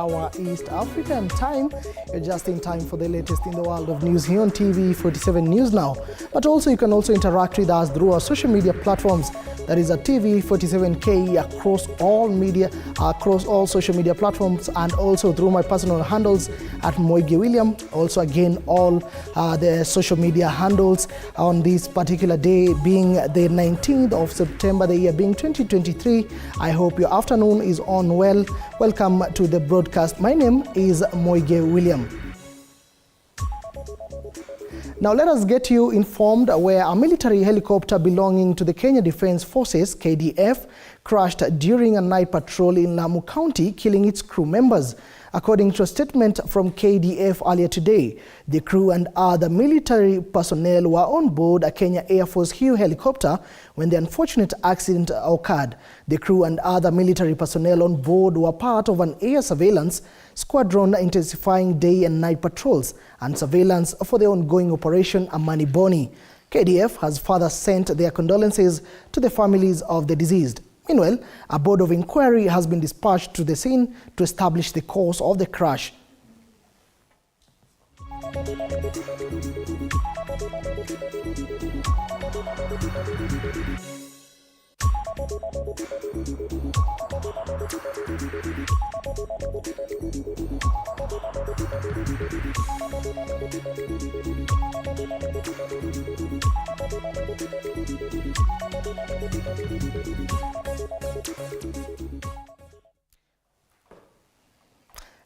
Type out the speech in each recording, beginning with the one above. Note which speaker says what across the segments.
Speaker 1: hour East African time. You're just in time for the latest in the world of news here on TV47 News Now. But also you can also interact with us through our social media platforms. That is at TV47KE across all social media platforms, and also through my personal handles at Moige William. Also again, all the social media handles on this particular day being the 19th of September, the year being 2023. I hope your afternoon is on well. Welcome to the broadcast. My name is Moige William. Now let us get you informed where a military helicopter belonging to the Kenya Defence Forces, KDF, crashed during a night patrol in Lamu County, killing its crew members. According to a statement from KDF earlier today, the crew and other military personnel were on board a Kenya Air Force Hugh helicopter when the unfortunate accident occurred. The crew and other military personnel on board were part of an air surveillance squadron intensifying day and night patrols and surveillance for the ongoing Operation Amani Boni. KDF has further sent their condolences to the families of the deceased. Meanwhile, a board of inquiry has been dispatched to the scene to establish the cause of the crash.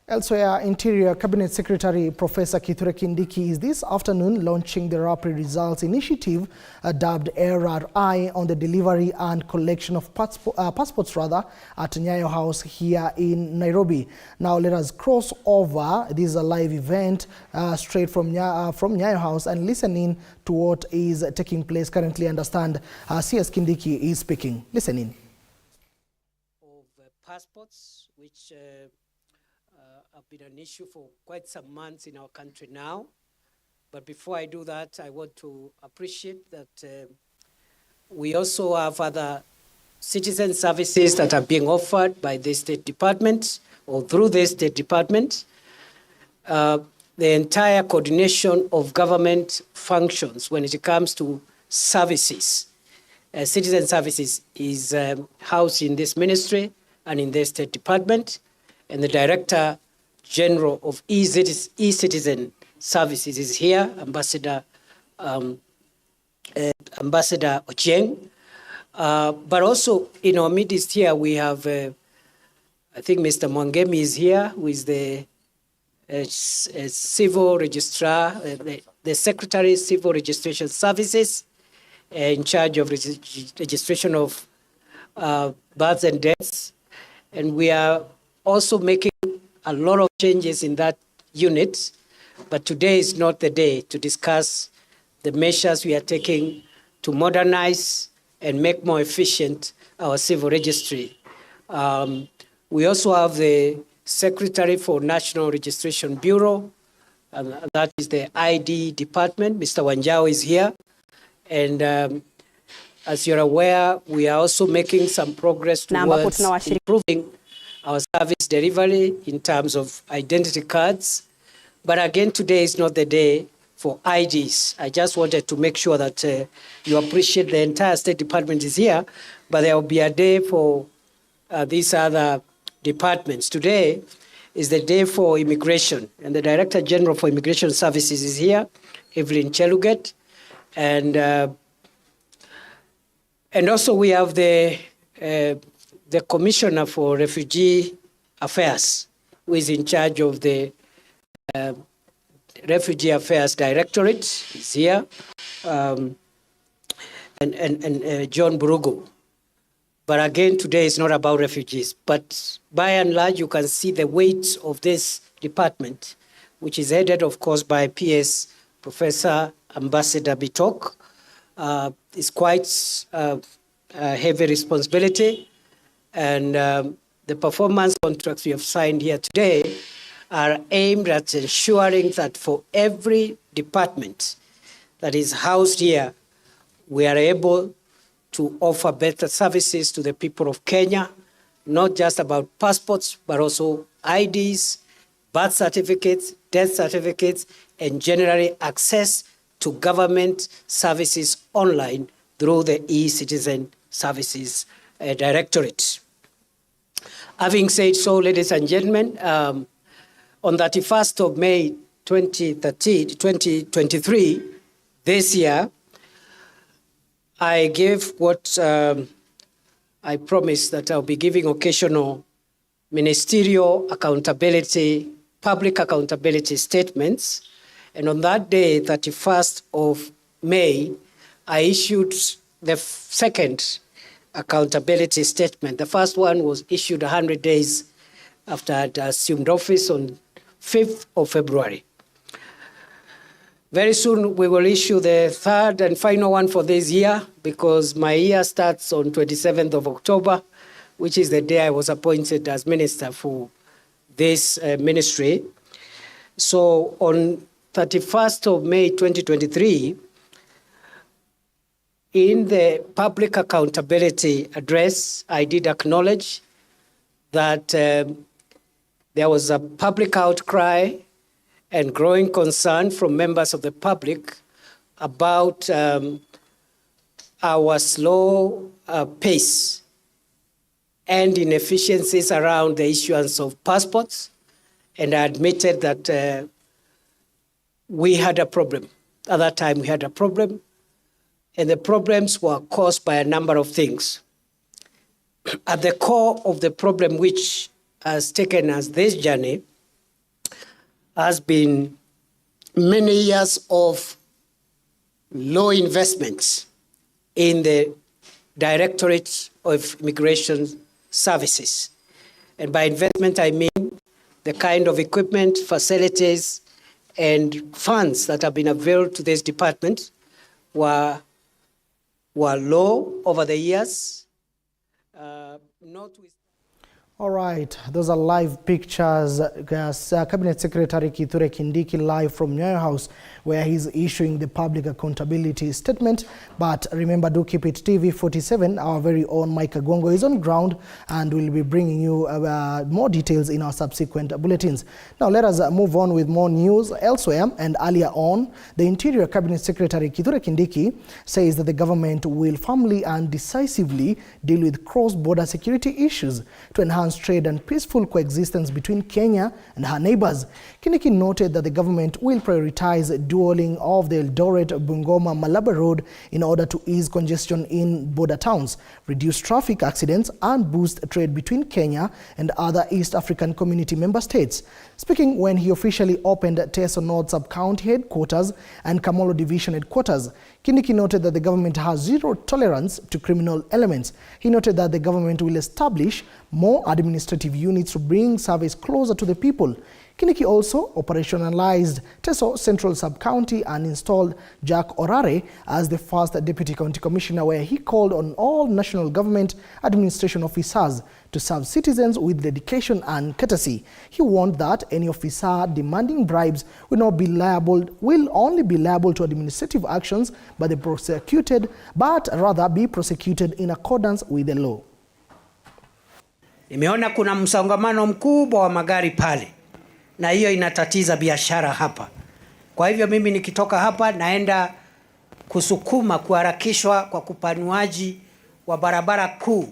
Speaker 1: Elsewhere, Interior Cabinet Secretary Professor Kithure Kindiki is this afternoon launching the Rapid Results Initiative, dubbed RRI, on the delivery and collection of passports at Nyayo House here in Nairobi. Now let us cross over. This is a live event straight from Nyayo House and listen in to what is taking place currently. Understand CS Kindiki is speaking. Listen in.
Speaker 2: Of passports, which have been an issue for quite some months in our country now. But before I do that, I want to appreciate that we also have other citizen services that are being offered by the State Department or through the State Department. The entire coordination of government functions when it comes to services, citizen services, is housed in this ministry and in the State Department, and the Director General of e-Citizen Services is here, Ambassador Ochieng. But also in our midst here, we have, I think Mr. Mwangemi is here, who is the Civil Registrar, the Secretary of Civil Registration Services, in charge of registration of births and deaths. And we are also making a lot of changes in that unit, but today is not the day to discuss the measures we are taking to modernize and make more efficient our civil registry. We also have the Secretary for National Registration Bureau, that is the ID department. Mr. Wanjao is here. And as you're aware, we are also making some progress towards improving our service delivery in terms of identity cards. But again, today is not the day for IDs. I just wanted to make sure that you appreciate the entire State Department is here, but there will be a day for these other departments. Today is the day for immigration, and the Director General for Immigration Services is here, Evelyn Cheluget. And also we have the Commissioner for Refugee Affairs, who is in charge of the Refugee Affairs Directorate, is here, and John Burugu. But again, today is not about refugees. But by and large, you can see the weight of this department, which is headed, of course, by PS Professor Ambassador Bitok. It's quite a heavy responsibility. And the performance contracts we have signed here today are aimed at ensuring that for every department that is housed here, we are able to offer better services to the people of Kenya, not just about passports, but also IDs, birth certificates, death certificates, and generally access to government services online through the eCitizen Services Directorate. Having said so, ladies and gentlemen, on 31st of May 2023, this year, I gave what I promised that I'll be giving occasional ministerial accountability, public accountability statements. And on that day, 31st of May, I issued the second accountability statement. The first one was issued 100 days after I'd assumed office on 5th of February. Very soon we will issue the third and final one for this year, because my year starts on 27th of October, which is the day I was appointed as minister for this ministry. So on 31st of May 2023, in the public accountability address, I did acknowledge that there was a public outcry and growing concern from members of the public about our slow pace and inefficiencies around the issuance of passports. And I admitted that we had a problem. At that time, we had a problem. And the problems were caused by a number of things. At the core of the problem, which has taken us this journey, has been many years of low investments in the Directorate of Immigration Services. And by investment, I mean the kind of equipment, facilities, and funds that have been availed to this department were low over the years.
Speaker 1: All right, those are live pictures. Cabinet Secretary Kithure Kindiki live from Nyayo House, where he's issuing the public accountability statement. But remember, do keep it TV 47. Our very own Mike Agwongo is on ground and will be bringing you more details in our subsequent bulletins. Now let us move on with more news elsewhere. And earlier on, the Interior Cabinet Secretary Kithure Kindiki says that the government will firmly and decisively deal with cross-border security issues to enhance trade and peaceful coexistence between Kenya and her neighbors. Kindiki noted that the government will prioritize dualling of the Eldoret-Bungoma-Malaba Road in order to ease congestion in border towns, reduce traffic accidents, and boost trade between Kenya and other East African Community member states. Speaking when he officially opened Teso North Sub-County Headquarters and Kamolo Division Headquarters, Kindiki noted that the government has zero tolerance to criminal elements. He noted that the government will establish more administrative units to bring service closer to the people. Kindiki also operationalized Teso Central Sub-County and installed Jack Orare as the first Deputy County Commissioner, where he called on all national government administration officers to serve citizens with dedication and courtesy. He warned that any officer demanding bribes will only be liable to administrative actions by the prosecuted, but rather be prosecuted in accordance with the law.
Speaker 2: Nimeona kuna msongamano mkubwa wa magari pale, na hiyo inatatiza biashara hapa. Kwa hivyo mimi nikitoka hapa naenda kusukuma kuharakishwa kwa kupanuaji wa barabara kuu,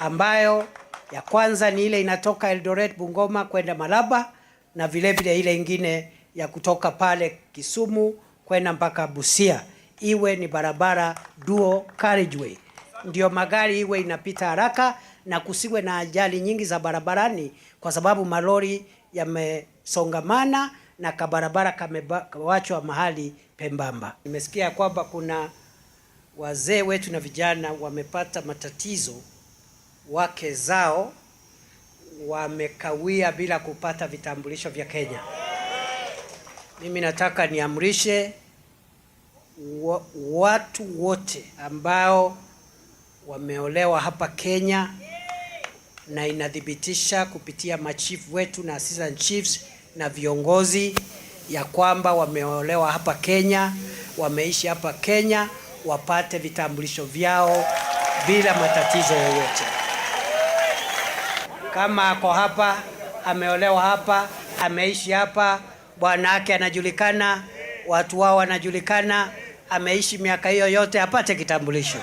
Speaker 2: ambayo ya kwanza ni ile inatoka Eldoret Bungoma kwenda Malaba, na vile vile ile ingine ya kutoka pale Kisumu kwenda mpaka Busia. Iwe ni barabara dual carriageway, ndio magari iwe inapita haraka na kusiwe na ajali nyingi za barabarani, kwa sababu malori yamesongamana na kabarabara kamewachwa mahali pembamba. Nimesikia kwamba kuna wazee wetu na vijana wamepata matatizo, wake zao wamekawia bila kupata vitambulisho vya Kenya. Mimi nataka niamrishe watu wote ambao wameolewa hapa Kenya na inadhibitisha kupitia machifu wetu na assistant chiefs na viongozi ya kwamba wameolewa hapa Kenya, wameishi hapa Kenya, wapate vitambulisho vyao bila matatizo yoyote. Kama ako hapa ameolewa hapa, ameishi hapa, bwana yake anajulikana, watu wao wanajulikana, ameishi miaka hiyo yote, apate kitambulisho.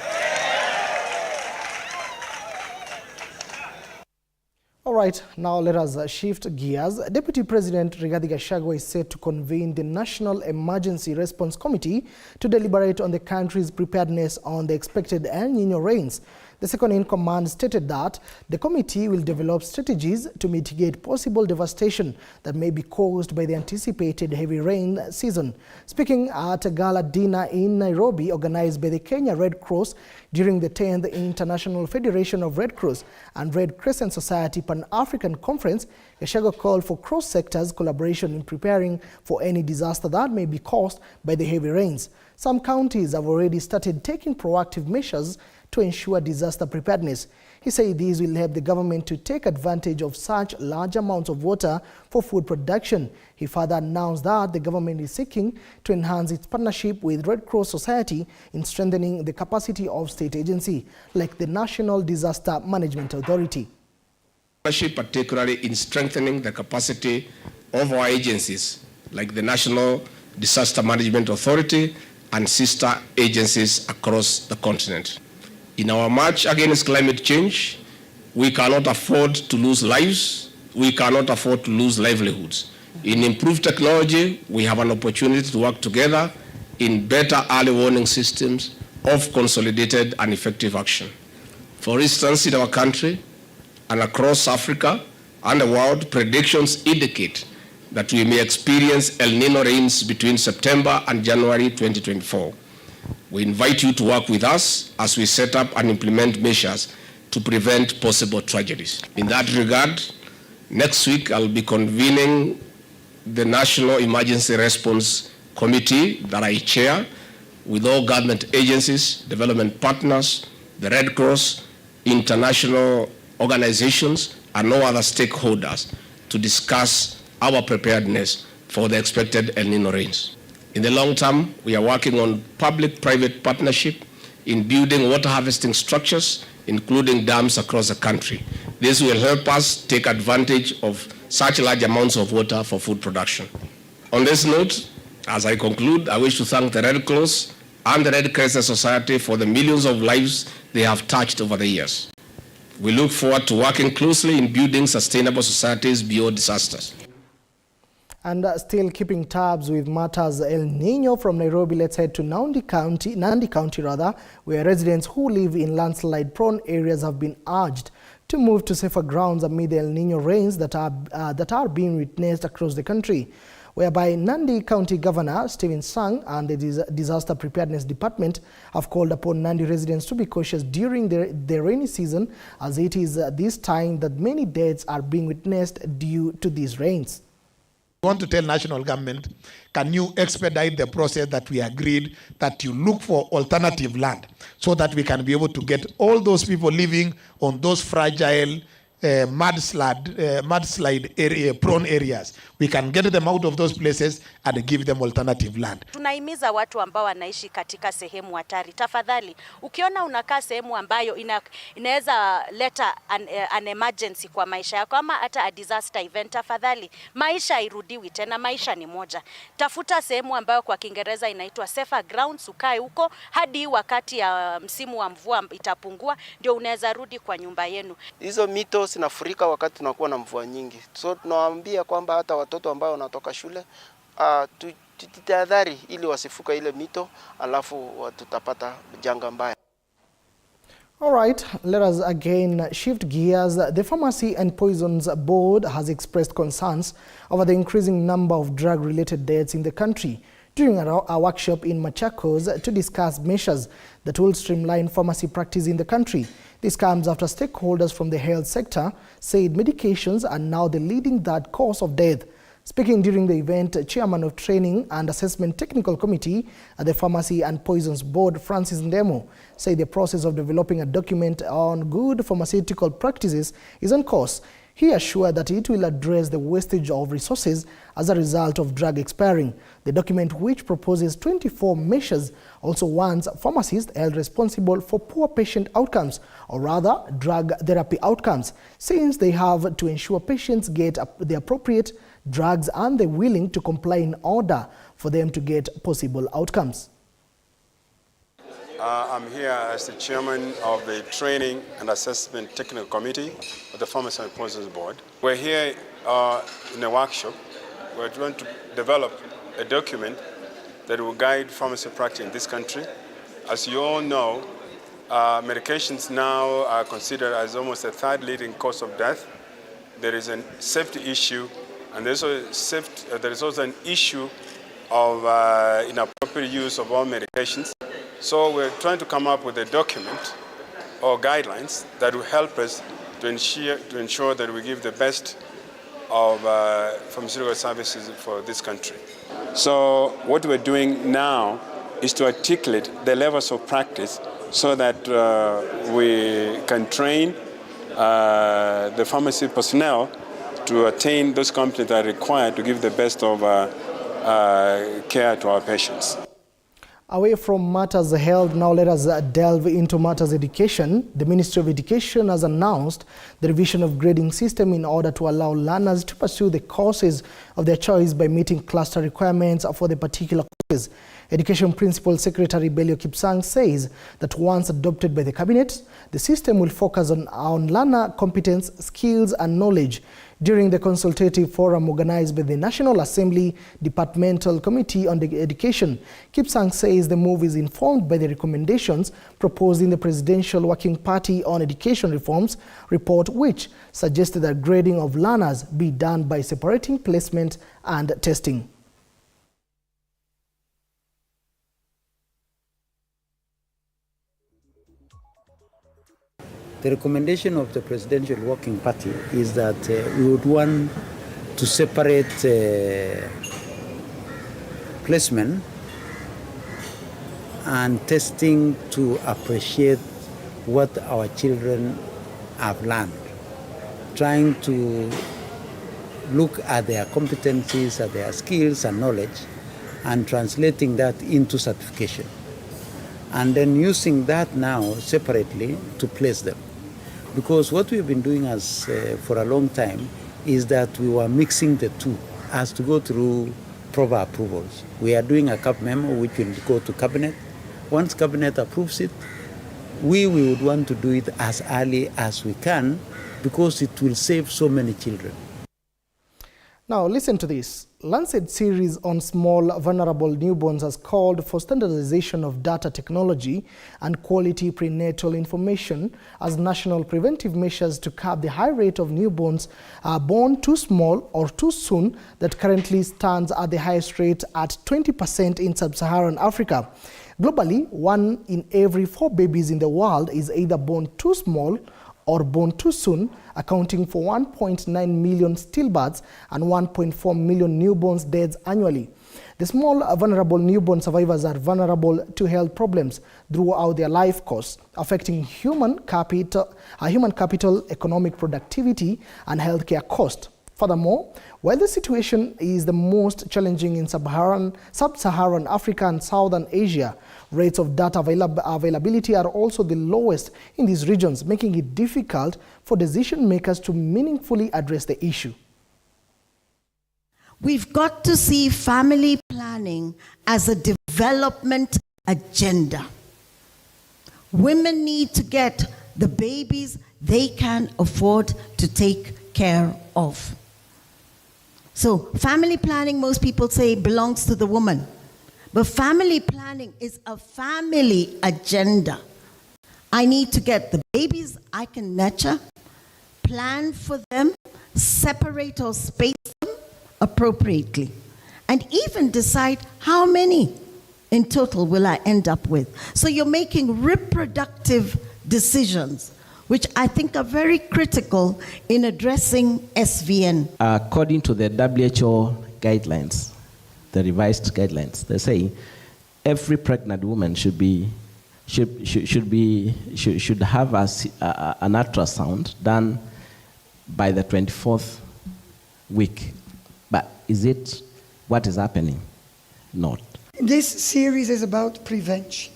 Speaker 1: All right, now let us shift gears. Deputy President Rigathi Gachagua is set to convene the National Emergency Response Committee to deliberate on the country's preparedness on the expected El Niño rains. The second-in-command stated that the committee will develop strategies to mitigate possible devastation that may be caused by the anticipated heavy rain season. Speaking at a gala dinner in Nairobi organized by the Kenya Red Cross during the 10th International Federation of Red Cross and Red Crescent Society Pan-African Conference, Gachagua called for cross-sectors collaboration in preparing for any disaster that may be caused by the heavy rains. Some counties have already started taking proactive measures to ensure disaster preparedness. He said these will help the government to take advantage of such large amounts of water for food production. He further announced that the government is seeking to enhance its partnership with Red Cross Society in strengthening the capacity of state agencies like the National Disaster Management Authority.
Speaker 3: Partnership particularly in strengthening the capacity of our agencies like the National Disaster Management Authority and sister agencies across the continent. In our march against climate change, we cannot afford to lose lives. We cannot afford to lose livelihoods. In improved technology, we have an opportunity to work together in better early warning systems of consolidated and effective action. For instance, in our country and across Africa and the world, predictions indicate that we may experience El Niño rains between September and January 2024. We invite you to work with us as we set up and implement measures to prevent possible tragedies. In that regard, next week I'll be convening the National Emergency Response Committee that I chair with all government agencies, development partners, the Red Cross, international organizations, and all other stakeholders to discuss our preparedness for the expected El Niño rains. In the long term, we are working on public-private partnership in building water harvesting structures, including dams across the country. This will help us take advantage of such large amounts of water for food production. On this note, as I conclude, I wish to thank the Red Cross and the Red Crescent Society for the millions of lives they have touched over the years. We look forward to working closely in building sustainable societies beyond disasters.
Speaker 1: And still keeping tabs with matters El Niño, from Nairobi, let's head to Nandi County, where residents who live in landslide-prone areas have been urged to move to safer grounds amid the El Niño rains that are being witnessed across the country, whereby Nandi County Governor Stephen Sang and the Disaster Preparedness Department have called upon Nandi residents to be cautious during the rainy season, as it is this time that many deaths are being witnessed due to these rains.
Speaker 4: We want to tell national government, can you expedite the process that we agreed, that you look for alternative land so that we can be able to get all those people living on those fragile mudslide area, prone areas. We can get them out of those places and give them alternative land.
Speaker 5: Tunahimiza watu ambao wanaishi katika sehemu hatari, tafadhali ukiona unakaa sehemu ambayo inaweza leta an emergency kwa maisha yako ama hata a disaster event, tafadhali, maisha hairudiwi tena, maisha ni moja. Tafuta sehemu ambayo kwa Kiingereza inaitwa safer grounds, ukae huko hadi wakati ya msimu wa mvua itapungua, ndio unaweza rudi kwa nyumba yenu.
Speaker 6: Hizo mito zinafurika wakati tunakuwa na mvua nyingi. So tunawaambia kwamba hata watoto ambao wanatoka shule tutahadhari ili wasifuka ile mito, alafu tutapata janga mbaya.
Speaker 1: All right, let us again shift gears. The Pharmacy and Poisons Board has expressed concerns over the increasing number of drug-related deaths in the country during a workshop in Machakos to discuss measures that will streamline pharmacy practice in the country. This comes after stakeholders from the health sector said medications are now the leading third cause of death. Speaking during the event, Chairman of Training and Assessment Technical Committee at the Pharmacy and Poisons Board, Francis Ndemo, said the process of developing a document on good pharmaceutical practices is on course. He assured that it will address the wastage of resources as a result of drug expiring. The document, which proposes 24 measures, also warns pharmacists held responsible for poor patient outcomes, or rather drug therapy outcomes, since they have to ensure patients get the appropriate drugs and they're willing to comply in order for them to get possible outcomes.
Speaker 7: I'm here as the chairman of the Training and Assessment Technical Committee of the Pharmacy and Process Board. We're here in a workshop. We're trying to develop a document that will guide pharmacy practice in this country. As you all know, medications now are considered as almost a third leading cause of death. There is a safety issue, and there is also an issue of inappropriate use of all medications. So we're trying to come up with a document or guidelines that will help us to ensure that we give the best of pharmaceutical services for this country. So what we're doing now is to articulate the levels of practice so that we can train the pharmacy personnel to attain those competencies that are required to give the best of care to our patients.
Speaker 1: Away from matters held, now let us delve into matters education. The Ministry of Education has announced the revision of grading system in order to allow learners to pursue the courses of their choice by meeting cluster requirements for the particular courses. Education Principal Secretary Belio Kipsang says that once adopted by the Cabinet, the system will focus on learner competence, skills and knowledge. During the consultative forum organized by the National Assembly Departmental Committee on Education, Kipsang says the move is informed by the recommendations proposed in the Presidential Working Party on Education Reforms report, which suggested that grading of learners be done by separating placement and testing.
Speaker 8: The recommendation of the Presidential Working Party is that we would want to separate placement and testing to appreciate what our children have learned, trying to look at their competencies, at their skills and knowledge, and translating that into certification. And then using that now separately to place them. Because what we've been doing for a long time is that we were mixing the two as to go through proper approvals. We are doing a CAP memo which will go to Cabinet. Once Cabinet approves it, we would want to do it as early as we can because it will save so many children.
Speaker 1: Now listen to this. Lancet series on small vulnerable newborns has called for standardization of data technology and quality prenatal information as national preventive measures to curb the high rate of newborns born too small or too soon that currently stands at the highest rate at 20% in sub-Saharan Africa. Globally, 1 in every 4 babies in the world is either born too small or born too soon, accounting for 1.9 million stillbirths and 1.4 million newborns deaths annually. The small vulnerable newborn survivors are vulnerable to health problems throughout their life course, affecting human capital, economic productivity and healthcare cost. Furthermore, while the situation is the most challenging in sub-Saharan Africa and Southern Asia, rates of data availability are also the lowest in these regions, making it difficult for decision makers to meaningfully address the issue.
Speaker 9: We've got to see family planning as a development agenda. Women need to get the babies they can afford to take care of. So family planning, most people say, belongs to the woman. But family planning is a family agenda. I need to get the babies I can nurture, plan for them, separate or space them appropriately, and even decide how many in total will I end up with. So you're making reproductive decisions, which I think are very critical in addressing SVN.
Speaker 10: According to the WHO guidelines, the revised guidelines, they say every pregnant woman should have an ultrasound done by the 24th week. But is it what is happening? Not.
Speaker 11: This series is about prevention.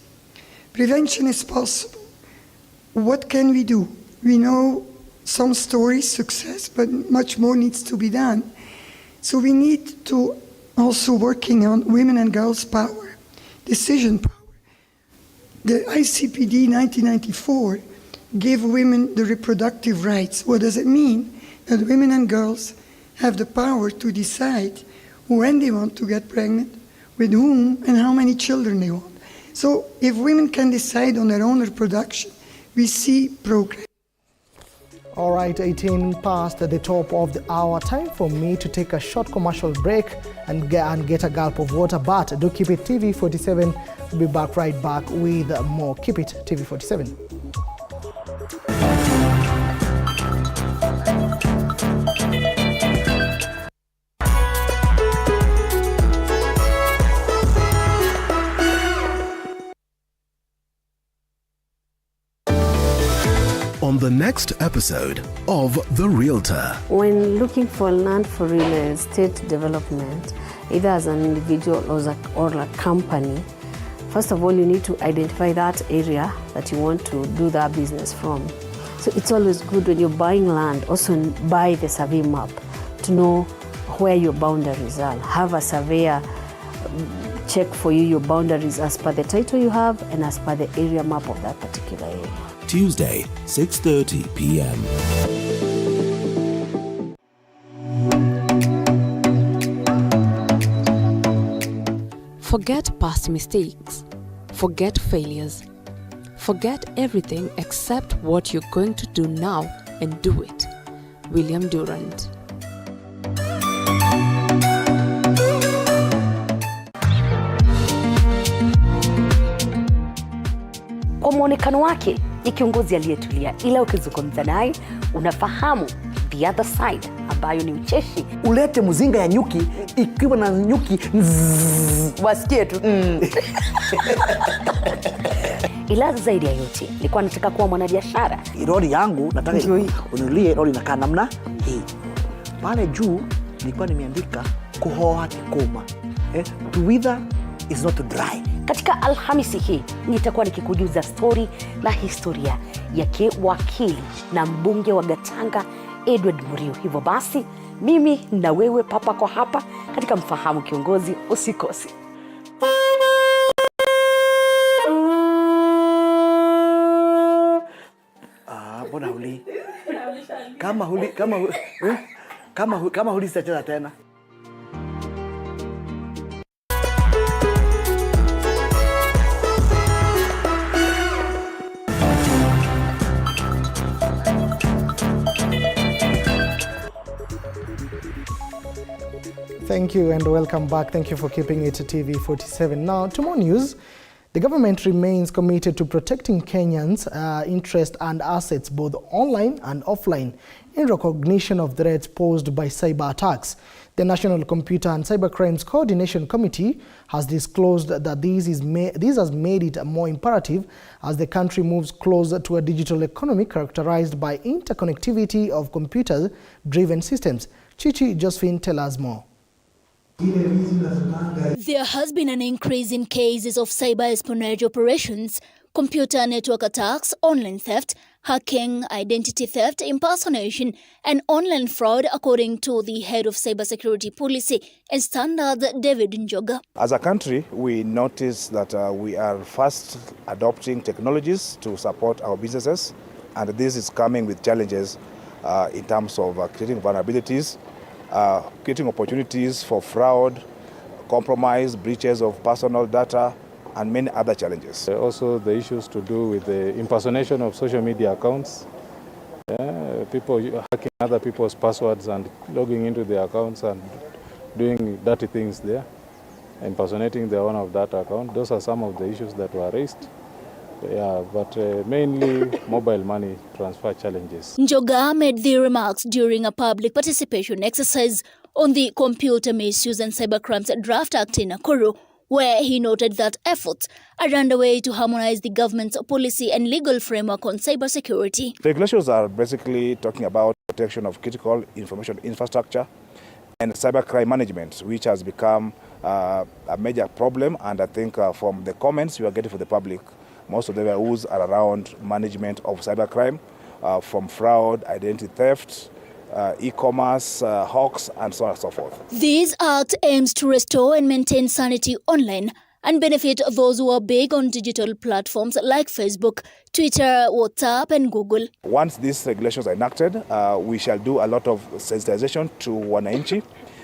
Speaker 11: Prevention is possible. What can we do? We know some stories, success, but much more needs to be done. So we need to also working on women and girls' power, decision power. The ICPD 1994 gave women the reproductive rights. What does it mean? That women and girls have the power to decide when they want to get pregnant, with whom, and how many children they want. So if women can decide on their own reproduction, we see progress.
Speaker 1: All right, 18 past the top of the hour. Time for me to take a short commercial break and get a gulp of water. But do keep it TV47. We'll be back right back with more. Keep it TV47.
Speaker 12: On the next episode of The Realtor.
Speaker 13: When looking for land for real estate development, either as an individual or a company, first of all, you need to identify that area that you want to do that business from. So it's always good when you're buying land, also buy the survey map to know where your boundaries are. Have a surveyor check for you your boundaries as per the title you have and as per the area map of that particular area.
Speaker 12: Tuesday, 6:30 p.m.
Speaker 14: Forget past mistakes. Forget failures. Forget everything except what you're going to do now and do it. William Durant.
Speaker 15: Kwa mwonekano wake ni kiongozi aliyetulia, ila ukizungumza naye unafahamu the other side ambayo ni ucheshi.
Speaker 16: Ulete mzinga ya nyuki ikiwa na nyuki
Speaker 15: wasikie tu. Ila zaidi ya yote nilikuwa nataka kuwa mwanabiashara.
Speaker 16: Lori yangu nataka ununulie lori inakaa namna hii. Pale juu nilikuwa nimeandika kuhoa kikoma. To wither is not to dry.
Speaker 15: Katika Alhamisi hii nitakuwa nikikujuza story na historia yake wakili na mbunge wa Gatanga Edward Muriu. Hivyo basi mimi na wewe papa kwa hapa katika Mfahamu Kiongozi, usikose.
Speaker 16: Mbona huli? Kama huli sitacheza tena.
Speaker 1: Thank you and welcome back. Thank you for keeping it to TV47. Now, to more news. The government remains committed to protecting Kenyans' interests and assets both online and offline in recognition of threats posed by cyber attacks. The National Computer and Cybercrimes Coordination Committee has disclosed that this has made it more imperative as the country moves closer to a digital economy characterized by interconnectivity of computer-driven systems. Chichi Josephine tells us more.
Speaker 17: There has been an increase in cases of cyber espionage operations, computer network attacks, online theft, hacking, identity theft, impersonation, and online fraud, according to the head of cybersecurity policy and standards, David Njoga.
Speaker 18: As a country, we notice that we are fast adopting technologies to support our businesses, and this is coming with challenges in terms of creating vulnerabilities, creating opportunities for fraud, compromise, breaches of personal data, and many other challenges.
Speaker 19: Also the issues to do with the impersonation of social media accounts, people hacking other people's passwords and logging into their accounts and doing dirty things there, impersonating the owner of that account. Those are some of the issues that were raised. But mainly mobile money transfer challenges.
Speaker 17: Njoga made the remarks during a public participation exercise on the Computer Misuse and Cybercrimes Draft Act in Nakuru, where he noted that efforts are underway to harmonize the government's policy and legal framework on cybersecurity.
Speaker 18: Regulations are basically talking about protection of critical information infrastructure, and cybercrime management, which has become a major problem. And I think from the comments we are getting from the public, most of the views are around management of cybercrime, from fraud, identity theft, e-commerce, hawks, and so on and so forth.
Speaker 17: This act aims to restore and maintain sanity online and benefit those who are big on digital platforms like Facebook, Twitter, WhatsApp, and Google.
Speaker 18: Once these regulations are enacted, we shall do a lot of sensitization to wananchi.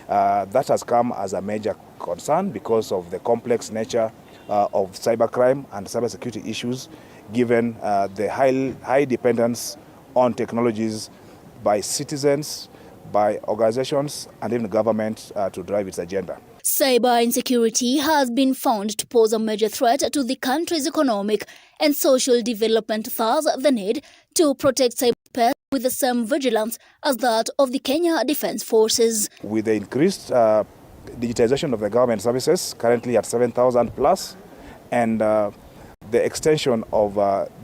Speaker 18: That has come as a major concern because of the complex nature of cybercrime and cybersecurity issues, given the high dependence on technologies by citizens, by organizations, and even the government to drive its agenda.
Speaker 17: Cyber insecurity has been found to pose a major threat to the country's economic and social development, thus the need to protect cyberspace with the same vigilance as that of the Kenya Defence Forces.
Speaker 18: With the increased digitization of the government services, currently at 7,000 plus, and the extension of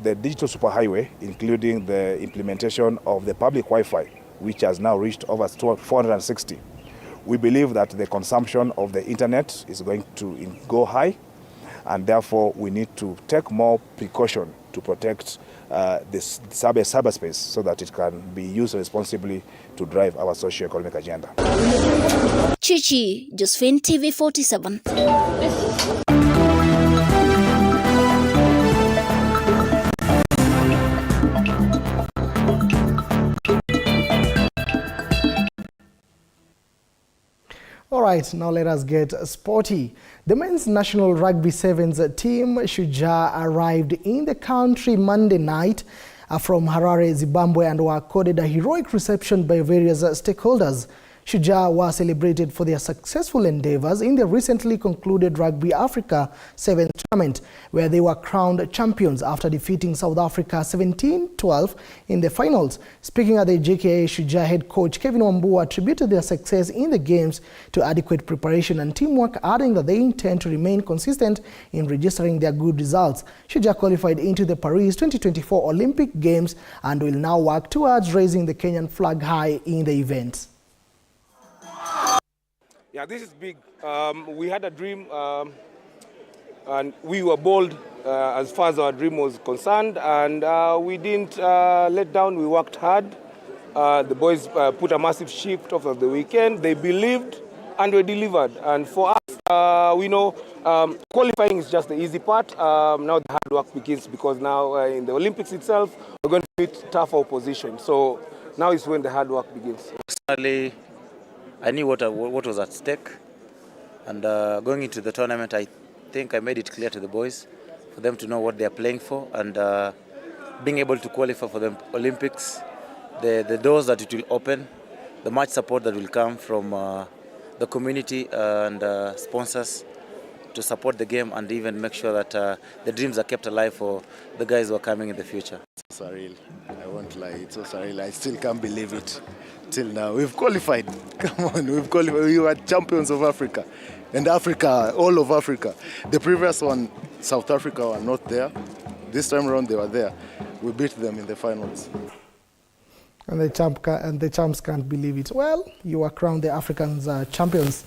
Speaker 18: the digital superhighway, including the implementation of the public Wi-Fi, which has now reached over 460. We believe that the consumption of the internet is going to go high, and therefore we need to take more precaution to protect this cyberspace so that it can be used responsibly to drive our socio-economic agenda.
Speaker 17: Chichi, Josephine, TV47.
Speaker 1: All right, now let us get sporty. The men's national rugby sevens team, Shujaa, arrived in the country Monday night from Harare, Zimbabwe, and were accorded a heroic reception by various stakeholders. Shujaa were celebrated for their successful endeavors in the recently concluded Rugby Africa Sevens tournament, where they were crowned champions after defeating South Africa 17-12 in the finals. Speaking at the JKA, Shujaa head coach Kevin Wambua attributed their success in the games to adequate preparation and teamwork, adding that they intend to remain consistent in registering their good results. Shujaa qualified into the Paris 2024 Olympic Games and will now work towards raising the Kenyan flag high in the event.
Speaker 20: Yeah, this is big. We had a dream and we were bold as far as our dream was concerned, and we didn't let down. We worked hard. The boys put a massive shift over the weekend. They believed and we delivered. And for us, we know qualifying is just the easy part. Now the hard work begins, because now in the Olympics itself, we're going to meet tougher opposition. So now is when the hard work begins.
Speaker 21: Personally, I knew what was at stake, and going into the tournament, I think I made it clear to the boys for them to know what they are playing for, and being able to qualify for the Olympics, the doors that it will open, the much support that will come from the community and sponsors to support the game, and even make sure that the dreams are kept alive for the guys who are coming in the future.
Speaker 22: It's surreal. I won't lie. It's so surreal. I still can't believe it. Till now, we've qualified. Come on, we've qualified. We were champions of Africa, and Africa, all of Africa. The previous one, South Africa, were not there. This time around, they were there. We beat them in the finals.
Speaker 1: And the champs can't believe it. Well, you were crowned the Africans champions.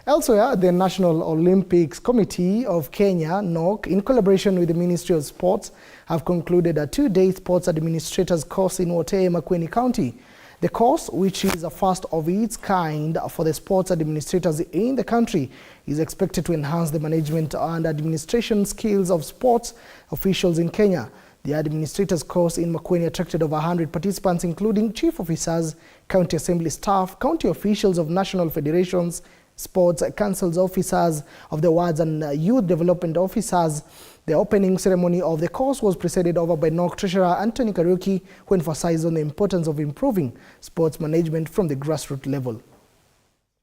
Speaker 1: Elsewhere, the National Olympics Committee of Kenya, NOC, in collaboration with the Ministry of Sports, have concluded a two-day sports administrators course in Wote, Makueni County. The course, which is a first of its kind for the sports administrators in the country, is expected to enhance the management and administration skills of sports officials in Kenya. The administrators course in Makueni attracted over 100 participants, including chief officers, county assembly staff, county officials of national federations, sports councils officers of the wards, and youth development officers. The opening ceremony of the course was presided over by NOC Treasurer Anthony Kariuki, who emphasized on the importance of improving sports management from the grassroots level.